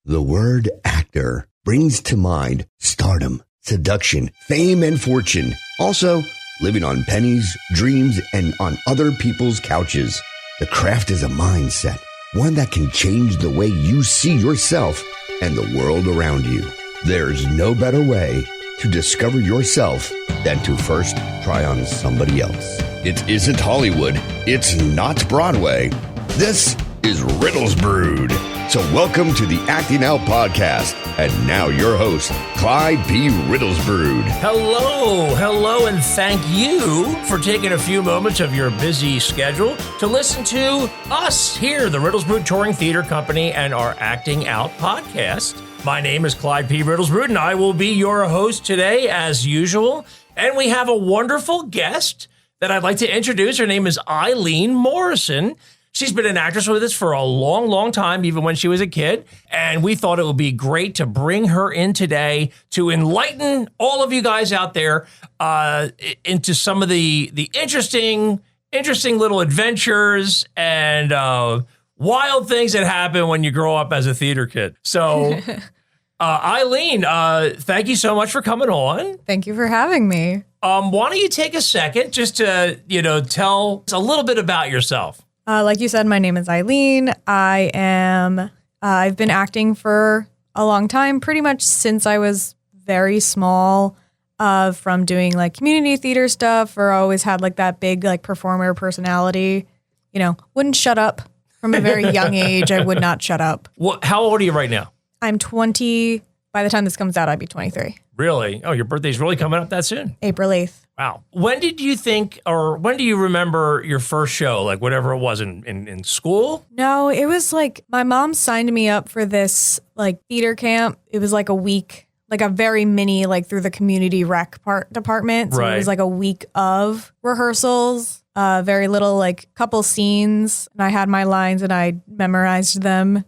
The word actor brings to mind stardom, seduction, fame, and fortune. Also, living on pennies, dreams, and on other people's couches. The craft is a mindset, one that can change the way you see yourself and the world around you. There's no better way to discover yourself than to first try on somebody else. It isn't Hollywood. It's not Broadway. This is Riddlesbrood. So welcome to the Acting Out podcast. And now your host, Clyde P. Riddlesbrood. Hello, and thank you for taking a few moments of your busy schedule to listen to us here, the Riddlesbrood Touring Theater Company, and our Acting Out podcast. My name is Clyde P. Riddlesbrood, and I will be your host today, as usual. And we have a wonderful guest that I'd like to introduce. Her name is Eileen Morrison. She's been an actress with us for a long, long time, even when she was a kid. And we thought it would be great to bring her in today to enlighten all of you guys out there into some of the interesting little adventures and wild things that happen when you grow up as a theater kid. So, Eileen, thank you so much for coming on. Thank you for having me. Why don't you take a second just to, tell us a little bit about yourself? Like you said, my name is Eileen. I've been acting for a long time, pretty much since I was very small, from doing like community theater stuff, or always had like that big like performer personality, wouldn't shut up from a very young age. I would not shut up. How old are you right now? I'm 20. By the time this comes out, I'd be 23. Really? Oh, your birthday's really coming up that soon? April 8th. Wow. When did you think, or when do you remember your first show, like whatever it was in school? No, it was like my mom signed me up for this like theater camp. It was like a week, like a very mini, like through the community rec department. So Right. It was like a week of rehearsals, very little like couple scenes. And I had my lines and I memorized them.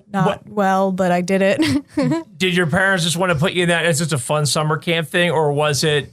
Not well, but I did it. Did your parents just want to put you in that as just a fun summer camp thing? Or was it,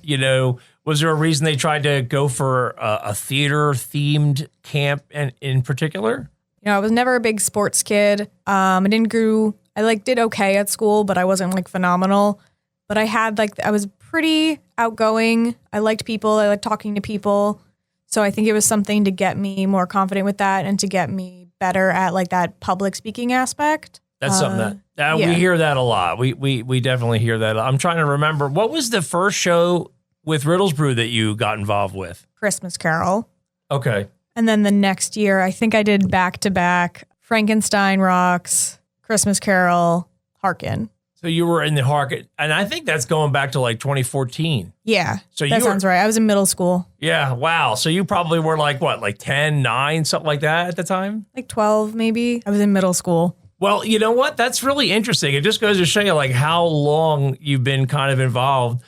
was there a reason they tried to go for a theater themed camp in particular? I was never a big sports kid. I did okay at school, but I wasn't like phenomenal. But I was pretty outgoing. I liked people. I liked talking to people. So I think it was something to get me more confident with that and to get me better at like that public speaking aspect. That's something that we hear that a lot. We definitely hear that. I'm trying to remember, what was the first show with Riddlesbrood that you got involved with? Christmas Carol. Okay. And then the next year, I think I did back-to-back Frankenstein Rocks, Christmas Carol, Harkin. So you were in the Harkin, and I think that's going back to like 2014. Yeah, so that sounds right. I was in middle school. Yeah, wow. So you probably were like, what, like 10, 9, something like that at the time? Like 12, maybe. I was in middle school. Well, you know what? That's really interesting. It just goes to show you like how long you've been kind of involved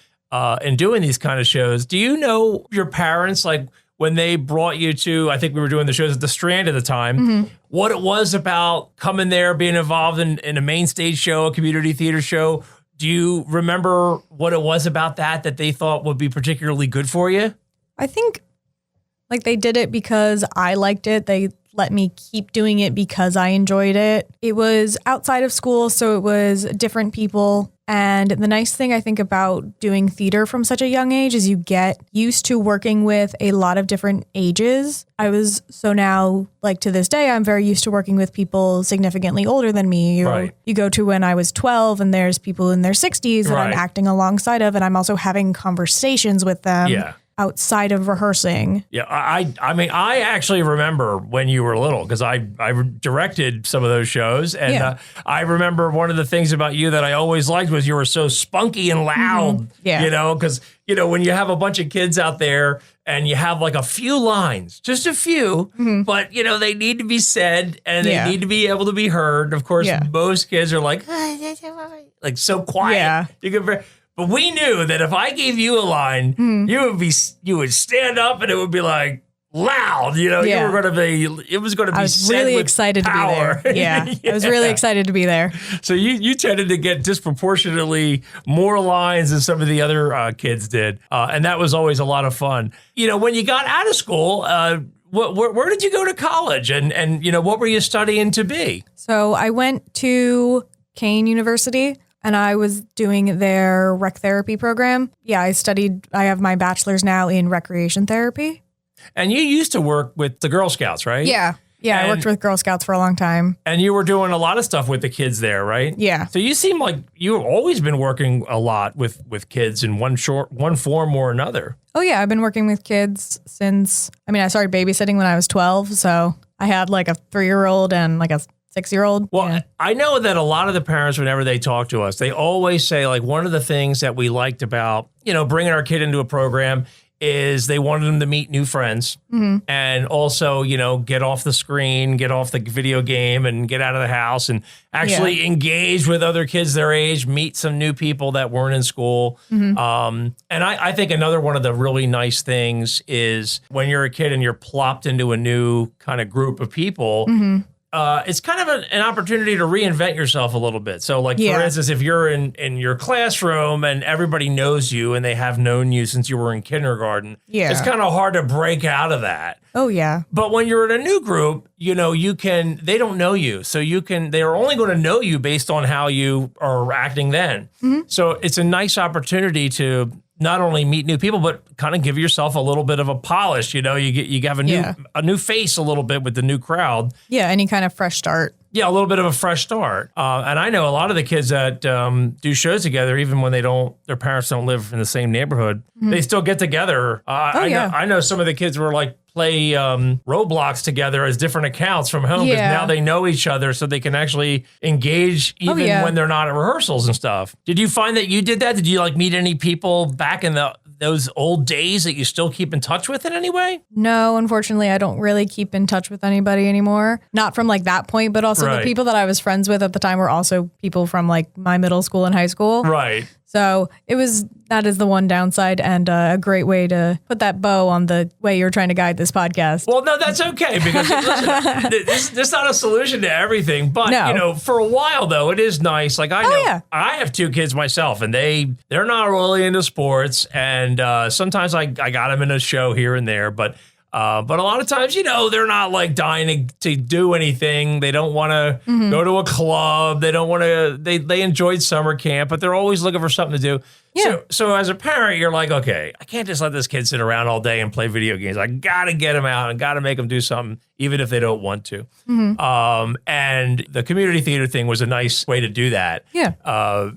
in doing these kind of shows. Do you know your parents, like when they brought you to, I think we were doing the shows at the Strand at the time, what it was about coming there, being involved in a main stage show, a community theater show? Do you remember what it was about that they thought would be particularly good for you? I think like they did it because I liked it. They let me keep doing it because I enjoyed it. It was outside of school, so it was different people. And the nice thing I think about doing theater from such a young age is you get used to working with a lot of different ages. So now, like to this day, I'm very used to working with people significantly older than me. You go to when I was 12 and there's people in their 60s that I'm acting alongside of, and I'm also having conversations with them. Yeah. Outside of rehearsing. Yeah, I mean, I actually remember when you were little because I directed some of those shows. And I remember one of the things about you that I always liked was you were so spunky and loud, because, when you have a bunch of kids out there and you have like a few lines, just a few, but, they need to be said and they need to be able to be heard. Of course, most kids are like so quiet. Yeah. But we knew that if I gave you a line, you would stand up and it would be like loud. You were going to be. It was going to be. I was really excited to be there. Yeah, I was really excited to be there. So you tended to get disproportionately more lines than some of the other kids did, and that was always a lot of fun. When you got out of school, where did you go to college, and what were you studying to be? So I went to Kane University, and I was doing their rec therapy program. Yeah, I have my bachelor's now in recreation therapy. And you used to work with the Girl Scouts, right? Yeah. Yeah, I worked with Girl Scouts for a long time. And you were doing a lot of stuff with the kids there, right? Yeah. So you seem like you've always been working a lot with kids in one form or another. Oh, yeah. I've been working with kids since, I started babysitting when I was 12. So I had like a 3-year-old and like a 6-year-old. Well, yeah. I know that a lot of the parents, whenever they talk to us, they always say like one of the things that we liked about, bringing our kid into a program is they wanted them to meet new friends and also, get off the screen, get off the video game and get out of the house and actually engage with other kids their age, meet some new people that weren't in school. And I think another one of the really nice things is when you're a kid and you're plopped into a new kind of group of people, it's kind of an opportunity to reinvent yourself a little bit. So like, for instance, if you're in your classroom and everybody knows you and they have known you since you were in kindergarten, it's kind of hard to break out of that. Oh, yeah. But when you're in a new group, they don't know you. So they are only going to know you based on how you are acting then. So it's a nice opportunity to not only meet new people, but kind of give yourself a little bit of a polish. You have a new face a little bit with the new crowd. Yeah, any kind of fresh start. Yeah, a little bit of a fresh start. And I know a lot of the kids that do shows together, even when their parents don't live in the same neighborhood, they still get together. I know some of the kids were like play Roblox together as different accounts from home because now they know each other, so they can actually engage even when they're not at rehearsals and stuff. Did you find that you did that? Did you like meet any people back in those old days that you still keep in touch with in any way? No, unfortunately, I don't really keep in touch with anybody anymore. Not from like that point, but also the people that I was friends with at the time were also people from like my middle school and high school. Right. So that is the one downside and a great way to put that bow on the way you're trying to guide this podcast. Well, no, that's okay because listen, this is not a solution to everything. But, for a while, though, it is nice. Like I have 2 kids myself and they're not really into sports. And sometimes I got them in a show here and there. But a lot of times, they're not like dying to do anything. They don't want to go to a club. They don't want to, they enjoyed summer camp, but they're always looking for something to do. Yeah. So as a parent, you're like, okay, I can't just let this kid sit around all day and play video games. I got to get him out and got to make him do something, even if they don't want to. And the community theater thing was a nice way to do that. Yeah.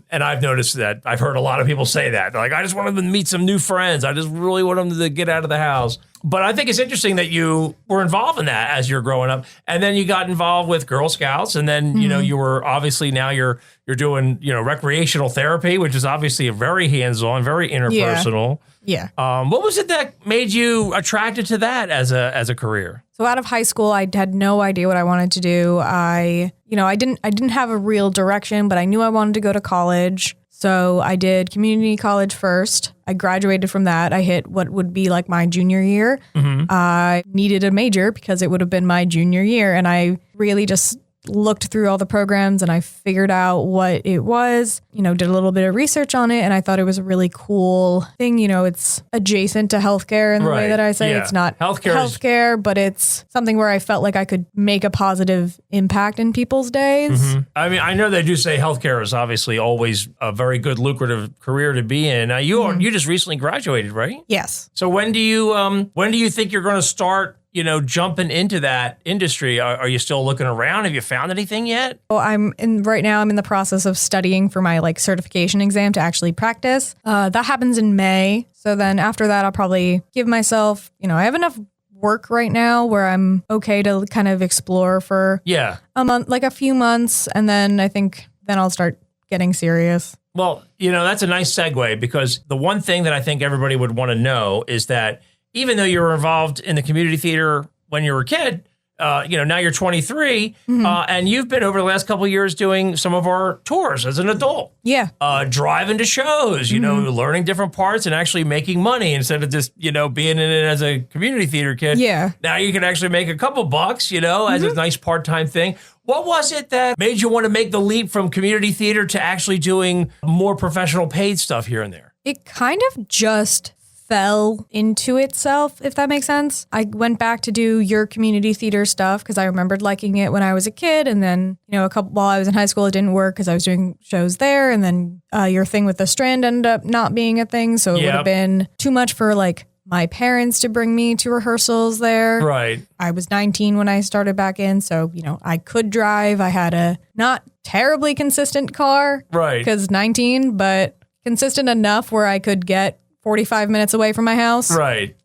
And I've noticed that I've heard a lot of people say that. They're like, I just want them to meet some new friends. I just really want them to get out of the house. But I think it's interesting that you were involved in that as you're growing up. And then you got involved with Girl Scouts. And then, you were obviously now you're doing, recreational therapy, which is obviously a very hands-on, very interpersonal. Yeah. What was it that made you attracted to that as a career? So out of high school, I had no idea what I wanted to do. I didn't have a real direction, but I knew I wanted to go to college. So I did community college first. I graduated from that. I hit what would be like my junior year. I needed a major because it would have been my junior year. And I really just looked through all the programs and I figured out what it was, did a little bit of research on it. And I thought it was a really cool thing. It's adjacent to healthcare in the way that I say. It's not healthcare, but it's something where I felt like I could make a positive impact in people's days. I know they do say healthcare is obviously always a very good lucrative career to be in. Now you just recently graduated, right? Yes. So when do you think you're going to start jumping into that industry? Are you still looking around? Have you found anything yet? Well, right now I'm in the process of studying for my certification exam to actually practice. That happens in May. So then after that, I'll probably give myself, I have enough work right now where I'm okay to kind of explore for a month, like a few months. And then I think then I'll start getting serious. Well, that's a nice segue because the one thing that I think everybody would want to know is that even though you were involved in the community theater when you were a kid, now you're 23, and you've been over the last couple of years doing some of our tours as an adult. Yeah. Driving to shows, learning different parts and actually making money instead of just, being in it as a community theater kid. Yeah. Now you can actually make a couple bucks, as a nice part-time thing. What was it that made you want to make the leap from community theater to actually doing more professional paid stuff here and there? It kind of just fell into itself, if that makes sense. I went back to do your community theater stuff because I remembered liking it when I was a kid. And then, while I was in high school, it didn't work because I was doing shows there. And then your thing with the Strand ended up not being a thing. So it would have been too much for like my parents to bring me to rehearsals there. Right. I was 19 when I started back in. So, I could drive. I had a not terribly consistent car. Right. Because 19, but consistent enough where I could get 45 minutes away from my house. Right.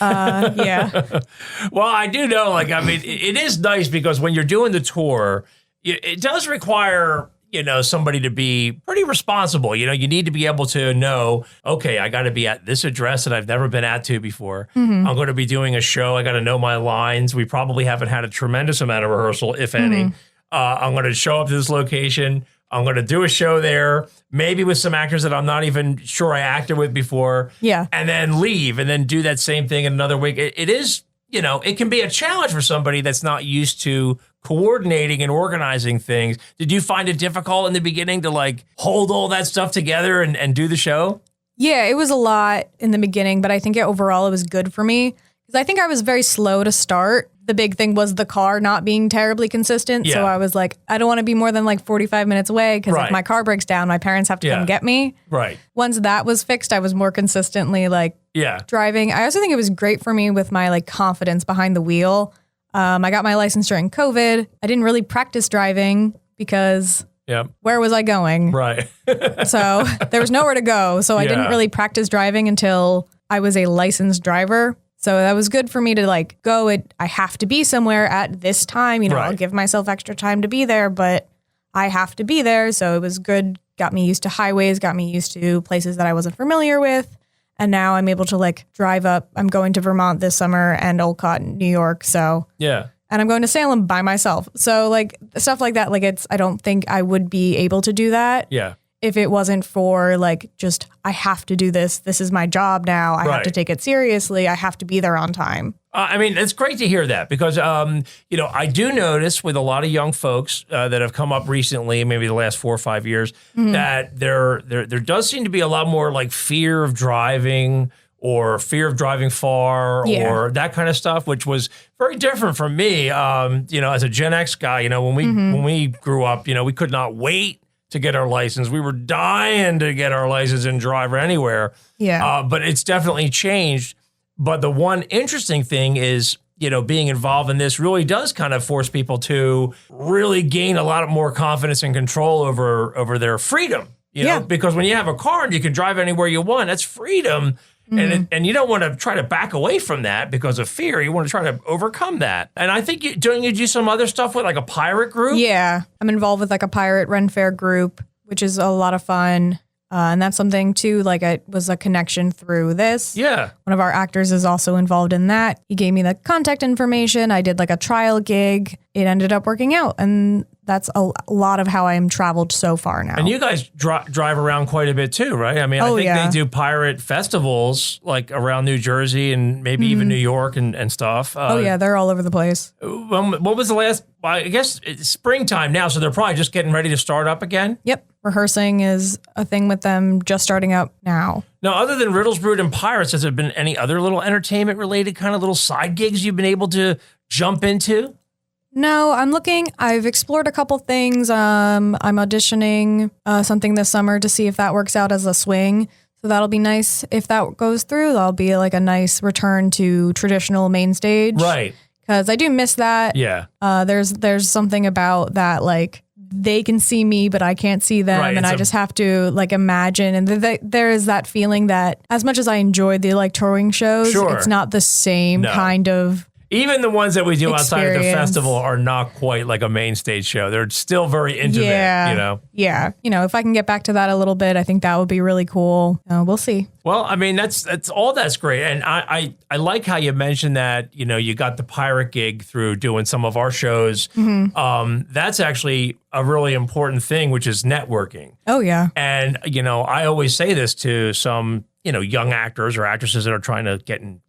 Yeah. Well, I do know, it is nice because when you're doing the tour, it does require, somebody to be pretty responsible. You need to be able to know, okay, I got to be at this address that I've never been at to before. I'm going to be doing a show. I got to know my lines. We probably haven't had a tremendous amount of rehearsal, if any. I'm going to show up to this location. I'm going to do a show there, maybe with some actors that I'm not even sure I acted with before. Yeah. And then leave and then do that same thing in another week. It is, it can be a challenge for somebody that's not used to coordinating and organizing things. Did you find it difficult in the beginning to hold all that stuff together and do the show? Yeah, it was a lot in the beginning, but I think overall it was good for me because I think I was very slow to start. The big thing was the car not being terribly consistent. Yeah. So I was like, I don't want to be more than 45 minutes away because if my car breaks down, my parents have to come get me. Right. Once that was fixed, I was more consistently driving. I also think it was great for me with my confidence behind the wheel. I got my license during COVID. I didn't really practice driving because where was I going? Right. So there was nowhere to go. So I didn't really practice driving until I was a licensed driver. So that was good for me to go. I have to be somewhere at this time. I'll give myself extra time to be there, but I have to be there. So it was good. Got me used to highways, got me used to places that I wasn't familiar with. And now I'm able to drive up. I'm going to Vermont this summer and Olcott, New York. So yeah. And I'm going to Salem by myself. So stuff like that, I don't think I would be able to do that. Yeah. If it wasn't for just, I have to do this. This is my job now. I have to take it seriously. I have to be there on time. It's great to hear that because, I do notice with a lot of young folks that have come up recently, maybe the last 4 or 5 years, that there does seem to be a lot more fear of driving or fear of driving far or that kind of stuff, which was very different from me. As a Gen X guy, when we grew up, we could not wait to get our license. We were dying to get our license and drive anywhere. Yeah. But it's definitely changed. But the one interesting thing is, being involved in this really does kind of force people to really gain a lot more confidence and control over their freedom. Because when you have a car and you can drive anywhere you want, that's freedom. And you don't want to try to back away from that because of fear. You want to try to overcome that. And I think you do some other stuff with a pirate group? Yeah. I'm involved with a pirate Ren Fair group, which is a lot of fun. And that's something too, it was a connection through this. Yeah. One of our actors is also involved in that. He gave me the contact information. I did a trial gig. It ended up working out. And that's a lot of how I am traveled so far now. And you guys drive around quite a bit too, right? I think they do pirate festivals around New Jersey and maybe even New York and stuff. They're all over the place. What was the last, I guess it's springtime now, so they're probably just getting ready to start up again? Yep. Rehearsing is a thing with them just starting up now. Now, other than Riddlesbrood and Pirates, has there been any other little entertainment-related kind of little side gigs you've been able to jump into? No, I'm looking. I've explored a couple things. I'm auditioning something this summer to see if that works out as a swing. So that'll be nice. If that goes through, that'll be a nice return to traditional main stage. Right. Because I do miss that. Yeah. There's something about that, they can see me, but I can't see them. Right, and I just have to imagine. And there is that feeling that as much as I enjoyed the touring shows, it's not the same kind of Even the ones that we do outside of the experience. festival are not quite like a main stage show. They're still very intimate, Yeah. you know? Yeah. If I can get back to that a little bit, I think that would be really cool. We'll see. Well, I mean, that's great. And I like how you mentioned that, you got the pirate gig through doing some of our shows. Mm-hmm. That's actually a really important thing, which is networking. Oh, yeah. And, I always say this to some, young actors or actresses that are trying to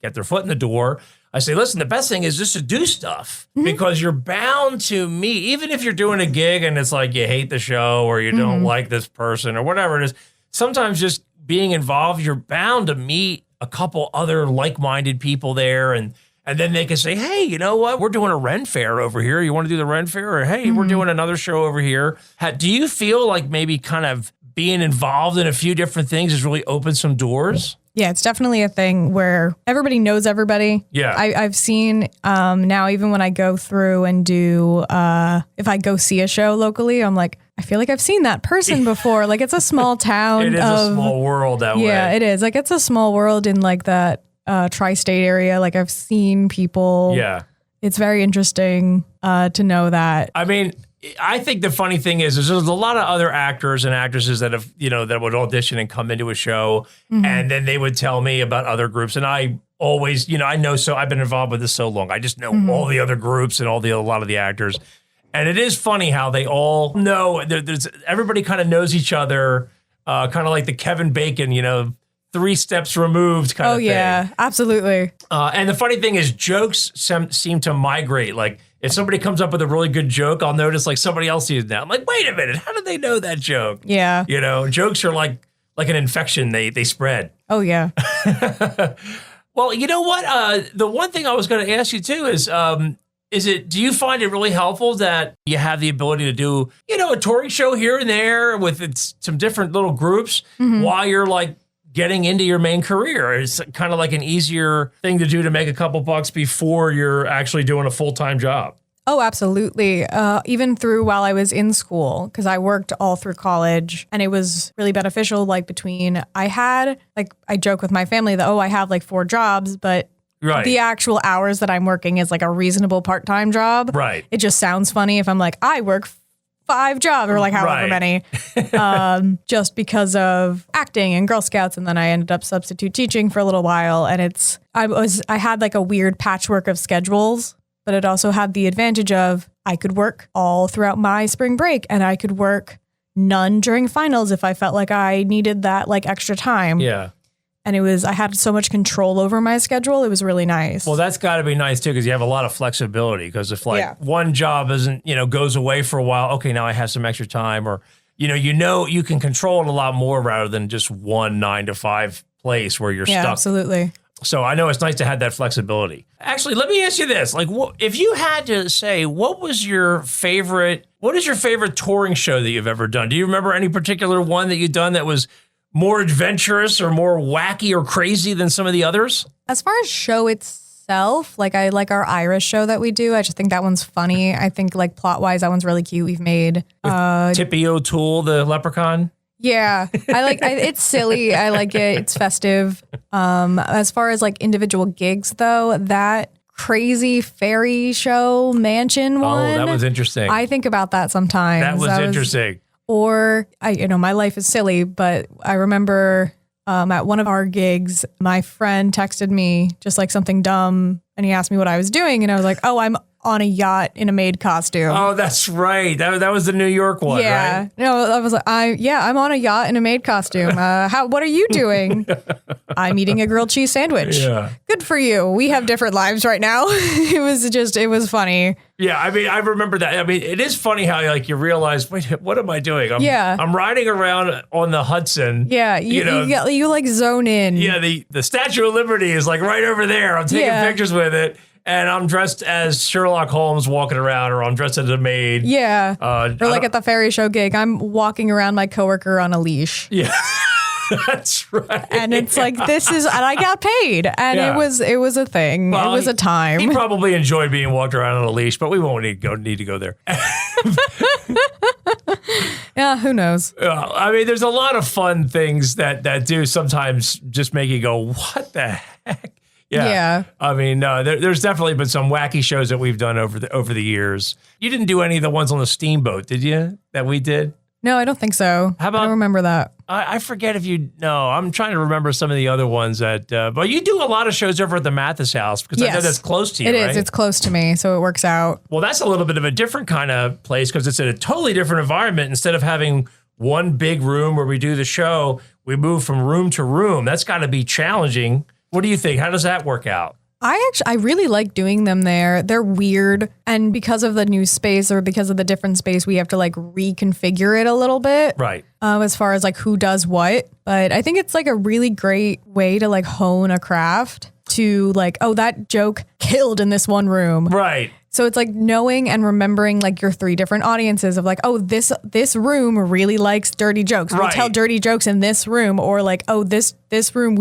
get their foot in the door. I say, listen, the best thing is just to do stuff because you're bound to meet, even if you're doing a gig and it's like you hate the show or you don't like this person or whatever it is, sometimes just being involved, you're bound to meet a couple other like-minded people there, and then they can say, hey, you know what? We're doing a Ren Fair over here. You want to do the Ren Fair? Or, hey, we're doing another show over here. Do you feel like maybe kind of being involved in a few different things has really opened some doors? Yeah, it's definitely a thing where everybody knows everybody. Yeah. I've seen now, even when I go through and do, if I go see a show locally, I'm like, I feel like I've seen that person before. Like, it's a small town. It is a small world that way. Yeah, it is. Like, it's a small world in like that tri-state area. Like, I've seen people. Yeah. It's very interesting to know that. I mean, I think the funny thing is there's a lot of other actors and actresses that have, that would audition and come into a show, and then they would tell me about other groups. And I always, I know, so I've been involved with this so long. I just know all the other groups and a lot of the actors. And it is funny how they all know, everybody kind of knows each other, kind of like the Kevin Bacon, 3 steps removed kind of thing. Oh, yeah, absolutely. And the funny thing is jokes seem to migrate. Like, if somebody comes up with a really good joke, I'll notice like somebody else sees it now. I'm like, wait a minute, how did they know that joke? Yeah. Jokes are like an infection. They spread. Oh, yeah. Well, you know what? The one thing I was going to ask you too is do you find it really helpful that you have the ability to do, a touring show here and there with some different little groups while you're like getting into your main career? It's kind of like an easier thing to do to make a couple bucks before you're actually doing a full-time job. Oh, absolutely. Even through while I was in school, because I worked all through college, and it was really beneficial. Like I joke with my family that, I have like 4 jobs, but the actual hours that I'm working is like a reasonable part-time job. Right. It just sounds funny if I'm like, I work 5 jobs or like however many, just because of acting and Girl Scouts. And then I ended up substitute teaching for a little while. And I had like a weird patchwork of schedules, but it also had the advantage of I could work all throughout my spring break, and I could work none during finals if I felt like I needed that like extra time. Yeah. And I had so much control over my schedule. It was really nice. Well, that's got to be nice too, because you have a lot of flexibility. Because if one job isn't, goes away for a while, okay, now I have some extra time, or, you can control it a lot more rather than just one 9-to-5 place where you're stuck. Yeah, absolutely. So I know it's nice to have that flexibility. Actually, let me ask you this. Like, if you had to say, what is your favorite touring show that you've ever done? Do you remember any particular one that you've done that was more adventurous or more wacky or crazy than some of the others? As far as show itself, like I like our Irish show that we do. I just think that one's funny. I think like plot wise, that one's really cute. We've made Tippy O'Toole, the leprechaun. Yeah, it's silly. I like it. It's festive. As far as like individual gigs though, that crazy fairy show mansion one. Oh, that was interesting. I think about that sometimes. That was interesting. Or my life is silly, but I remember at one of our gigs, my friend texted me just like something dumb, and he asked me what I was doing, and I was like, "Oh, I'm on a yacht in a maid costume." Oh, that's right. That was the New York one, right? No, I was like, I'm on a yacht in a maid costume. What are you doing? I'm eating a grilled cheese sandwich. Yeah. Good for you. We have different lives right now. It was funny. Yeah, I mean, I remember that. I mean, it is funny how you realize, wait, what am I doing? I'm riding around on the Hudson. Yeah, you like zone in. Yeah, the Statue of Liberty is like right over there. I'm taking pictures with it. And I'm dressed as Sherlock Holmes walking around, or I'm dressed as a maid. Yeah. Or like at the fairy show gig, I'm walking around my coworker on a leash. Yeah. That's right. And it's like, and I got paid. And it was a thing. Well, it was a time. He probably enjoyed being walked around on a leash, but we won't need to go there. Yeah, who knows? I mean, there's a lot of fun things that do sometimes just make you go, what the heck? Yeah. I mean, there's definitely been some wacky shows that we've done over the years. You didn't do any of the ones on the steamboat, did you? That we did? No, I don't think so. How about? I don't remember that. I forget if you. No, I'm trying to remember some of the other ones that. But you do a lot of shows over at the Mathis house, because I know that's close to you. It is. Right? It's close to me, so it works out. Well, that's a little bit of a different kind of place, because it's in a totally different environment. Instead of having one big room where we do the show, we move from room to room. That's got to be challenging. What do you think? How does that work out? I really like doing them there. They're weird. And because of the new space or because of the different space, we have to like reconfigure it a little bit. Right. As far as like who does what. But I think it's like a really great way to like hone a craft to like, oh, that joke killed in this one room. Right. So it's like knowing and remembering like your 3 different audiences of like, oh, this room really likes dirty jokes. We'll tell dirty jokes in this room, or like, oh, this room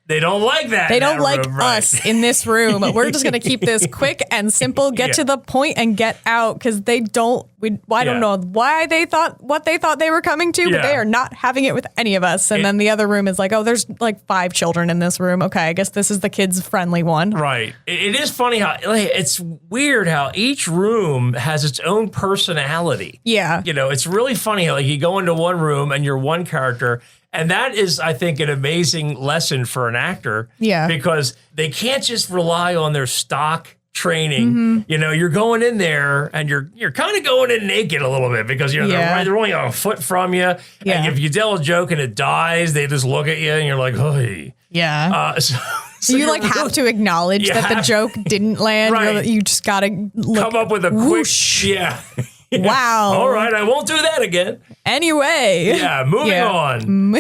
they don't like that. They don't like room, us in this room. We're just going to keep this quick and simple, get to the point and get out, because they don't, I don't know why they thought what they thought they were coming to, but they are not having it with any of us. And then the other room is like, oh, there's like 5 children in this room. Okay, I guess this is the kids friendly one. Right. It is funny how, like, it's weird how each room has its own personality. Yeah. You know, it's really funny how like you go into one room and you're one character. And that is, I think, an amazing lesson for an actor. Yeah. Because they can't just rely on their stock training. Mm-hmm. You know, you're going in there and you're kind of going in naked a little bit because, you know, they're only a foot from you. Yeah. And if you tell a joke and it dies, they just look at you and you're like, hey. Yeah. So you like have to acknowledge that the joke didn't land. Right. You just got to come up with a whoosh. quick, Wow. All right, I won't do that again. Anyway. Yeah, moving on.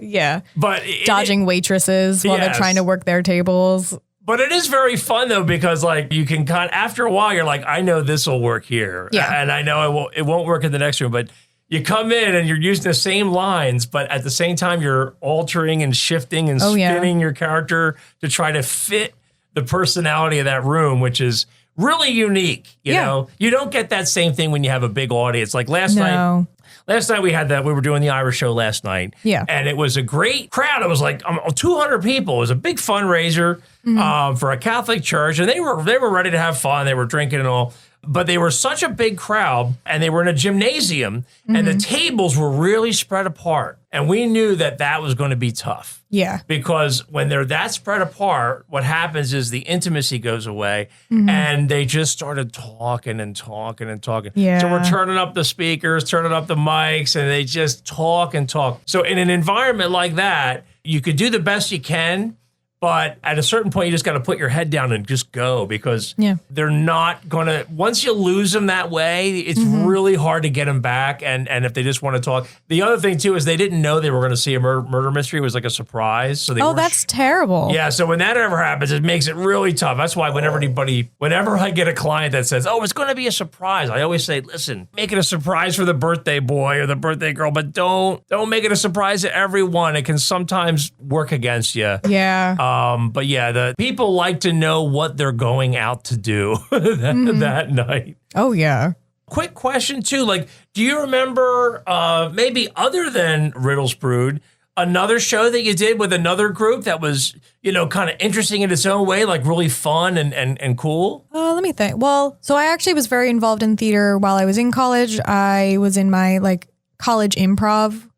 Yeah. But dodging waitresses while they're trying to work their tables. But it is very fun though, because like you can after a while you're like, I know this will work here. Yeah. And I know it won't work in the next room, but you come in and you're using the same lines, but at the same time you're altering and shifting and spinning your character to try to fit the personality of that room, which is really unique. You know, you don't get that same thing when you have a big audience. Like last night we were doing the Irish show last night. Yeah. And it was a great crowd. It was like 200 people. It was a big fundraiser for a Catholic church. And they were ready to have fun. They were drinking and all. But they were such a big crowd, and they were in a gymnasium, and the tables were really spread apart. And we knew that was going to be tough. Yeah. Because when they're that spread apart, what happens is the intimacy goes away, and they just started talking and talking and talking. Yeah. So we're turning up the speakers, turning up the mics, and they just talk and talk. So in an environment like that, you could do the best you can, but at a certain point, you just got to put your head down and just go, because they're not going to, once you lose them that way, it's really hard to get them back. And if they just want to talk. The other thing, too, is they didn't know they were going to see a murder mystery. It was like a surprise. So that's terrible. Yeah, so when that ever happens, it makes it really tough. That's why whenever I get a client that says, oh, it's going to be a surprise, I always say, listen, make it a surprise for the birthday boy or the birthday girl, but don't make it a surprise to everyone. It can sometimes work against you. Yeah. But yeah, the people like to know what they're going out to do that night. Oh, yeah. Quick question, too. Like, do you remember, maybe other than Riddlesbrood, another show that you did with another group that was, kind of interesting in its own way, like really fun and cool? Let me think. Well, so I actually was very involved in theater while I was in college. I was in my college improv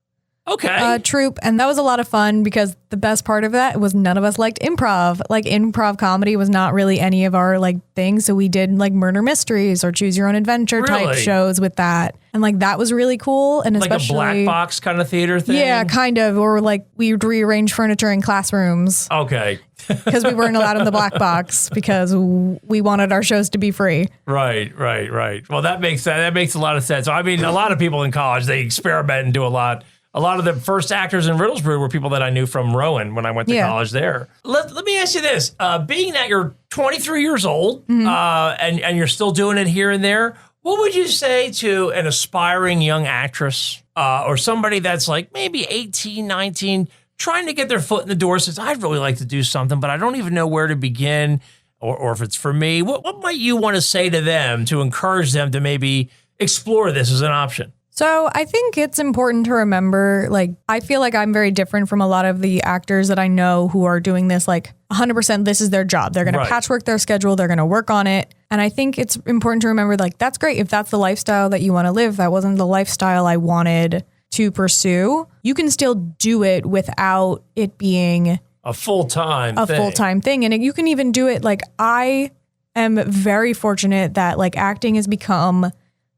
troupe, and that was a lot of fun, because the best part of that was none of us liked improv. Like, improv comedy was not really any of our things, so we did murder mysteries or choose your own adventure type shows with that, and that was really cool. And especially like a black box kind of theater thing. Yeah, kind of. Or we would rearrange furniture in classrooms. Okay. Because we weren't allowed in the black box because we wanted our shows to be free. Right. Well, that makes a lot of sense. I mean, a lot of people in college, they experiment and do a lot. A lot of the first actors in Riddlesbrood were people that I knew from Rowan when I went to college there. Let me ask you this. Being that you're 23 years old and you're still doing it here and there, what would you say to an aspiring young actress or somebody that's maybe 18, 19, trying to get their foot in the door, says, I'd really like to do something, but I don't even know where to begin or if it's for me. What might you want to say to them to encourage them to maybe explore this as an option? So I think it's important to remember, I feel like I'm very different from a lot of the actors that I know who are doing this 100%. This is their job. They're going to patchwork their schedule. They're going to work on it. And I think it's important to remember, that's great. If that's the lifestyle that you want to live, that wasn't the lifestyle I wanted to pursue. You can still do it without it being a full-time thing. And you can even do it. I am very fortunate that acting has become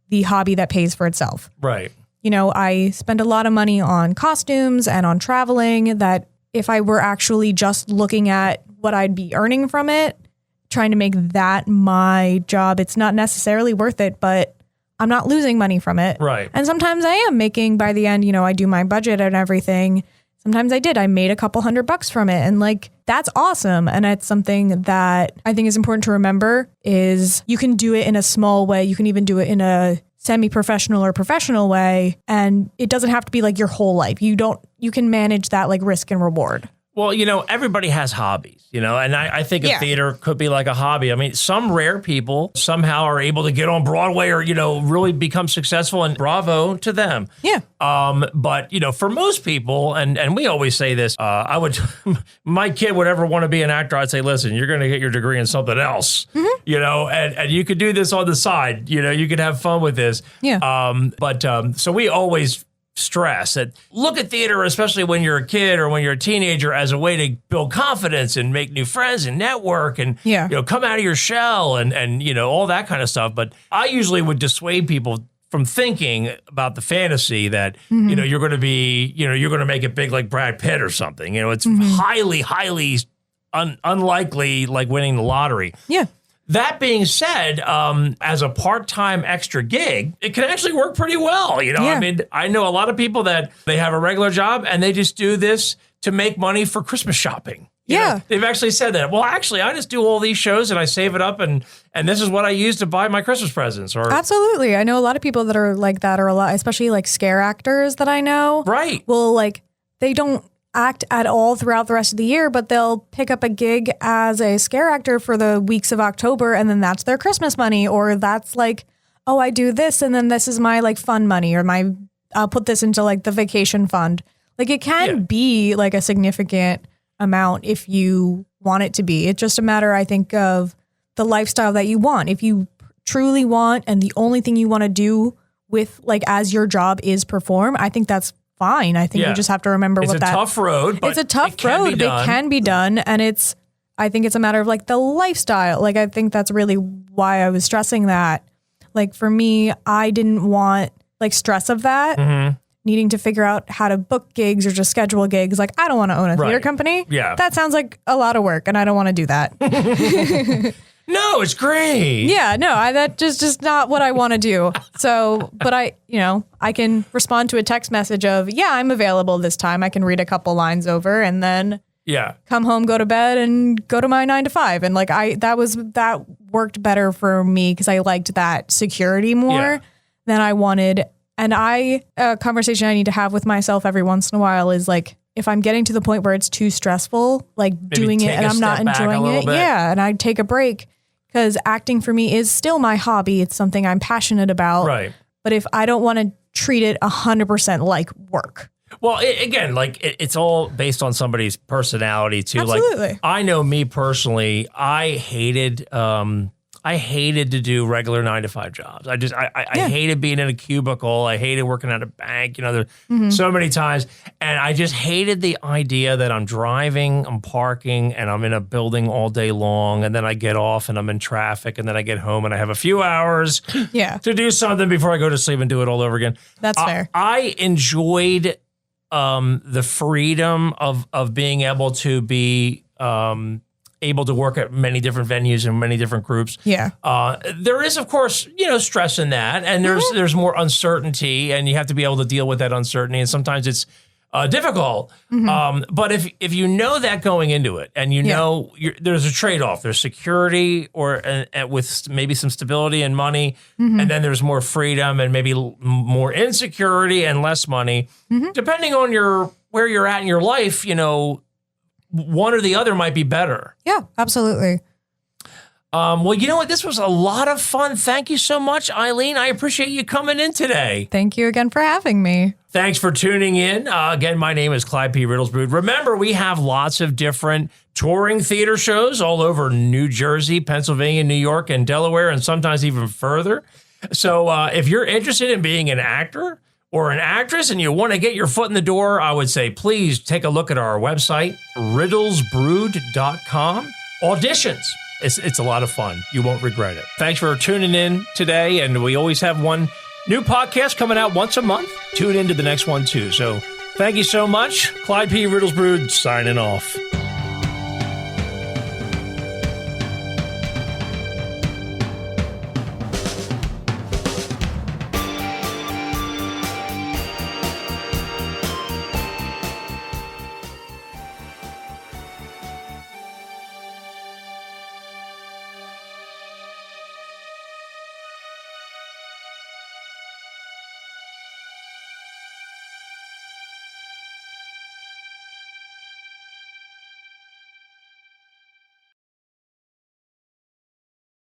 the hobby that pays for itself. Right. I spend a lot of money on costumes and on traveling that if I were actually just looking at what I'd be earning from it, trying to make that my job. It's not necessarily worth it, but I'm not losing money from it. Right. And sometimes I am making, by the end, I do my budget and everything. Sometimes I made a couple $100 from it. And like, that's awesome. And it's something that I think is important to remember is you can do it in a small way. You can even do it in a semi-professional or professional way. And it doesn't have to be like your whole life. You can manage that like risk and reward. Well, everybody has hobbies, and I think a theater could be like a hobby. I mean, some rare people somehow are able to get on Broadway or, really become successful, and bravo to them. Yeah. But, for most people, and we always say this, my kid would ever want to be an actor, I'd say, listen, you're going to get your degree in something else, and you could do this on the side, you could have fun with this. Yeah. So we always stress that look at theater, especially when you're a kid or when you're a teenager, as a way to build confidence and make new friends and network and come out of your shell and all that kind of stuff. But I usually would dissuade people from thinking about the fantasy that you're going to be you're going to make it big like Brad Pitt or something. It's highly unlikely, like winning the lottery. Yeah. That being said, as a part-time extra gig, it can actually work pretty well. I mean, I know a lot of people that they have a regular job and they just do this to make money for Christmas shopping. They've actually said that. Well, actually, I just do all these shows and I save it up and this is what I use to buy my Christmas presents. Absolutely. I know a lot of people that are like that, or a lot, especially like scare actors that I know. Right. Well, like they don't act at all throughout the rest of the year, but they'll pick up a gig as a scare actor for the weeks of October, and then that's their Christmas money, or that's like, oh, I do this, and then this is my like fun money, or I'll put this into like the vacation fund. Like it can be like a significant amount if you want it to be. It's just a matter, I think, of the lifestyle that you want. If you truly want, and the only thing you want to do with like as your job is perform, I think that's fine. I think you just have to remember it's a tough road, but it's a tough road. It can be done. And I think it's a matter of like the lifestyle. Like, I think that's really why I was stressing that. Like for me, I didn't want like stress of that, needing to figure out how to book gigs or just schedule gigs. Like I don't want to own a theater company. Yeah. That sounds like a lot of work and I don't want to do that. No, it's great. Yeah, no, that just not what I want to do. So, but I can respond to a text message of, I'm available this time. I can read a couple lines over and then come home, go to bed and go to my 9 to 5. And like, that worked better for me because I liked that security more than I wanted. And a conversation I need to have with myself every once in a while is like, if I'm getting to the point where it's too stressful, like maybe doing it and I'm not enjoying it. And I take a break. Because acting for me is still my hobby. It's something I'm passionate about. Right. But if I don't want to treat it 100% like work. Well, it's all based on somebody's personality too. Absolutely. Like I know me personally, I hated to do regular 9 to 5 jobs. I hated being in a cubicle. I hated working at a bank. There's so many times. And I just hated the idea that I'm driving, I'm parking, and I'm in a building all day long. And then I get off and I'm in traffic. And then I get home and I have a few hours to do something before I go to sleep and do it all over again. That's fair. I enjoyed the freedom of being able to be able to work at many different venues and many different groups. Yeah. There is, of course, stress in that, and there's more uncertainty, and you have to be able to deal with that uncertainty, and sometimes it's difficult. But if you know that going into it, and know there's a trade-off, there's security or with maybe some stability and money, and then there's more freedom and maybe more insecurity and less money, depending on where you're at in your life, one or the other might be better. Yeah, absolutely. Well, you know what? This was a lot of fun. Thank you so much, Eileen. I appreciate you coming in today. Thank you again for having me. Thanks for tuning in. Again, my name is Clyde P. Riddlesbrood. Remember, we have lots of different touring theater shows all over New Jersey, Pennsylvania, New York, and Delaware, and sometimes even further. So if you're interested in being an actor or an actress and you want to get your foot in the door, I would say please take a look at our website, riddlesbrood.com. Auditions. It's a lot of fun. You won't regret it. Thanks for tuning in today, and we always have one new podcast coming out once a month. Tune into the next one, too. So thank you so much. Clyde P. Riddlesbrood signing off.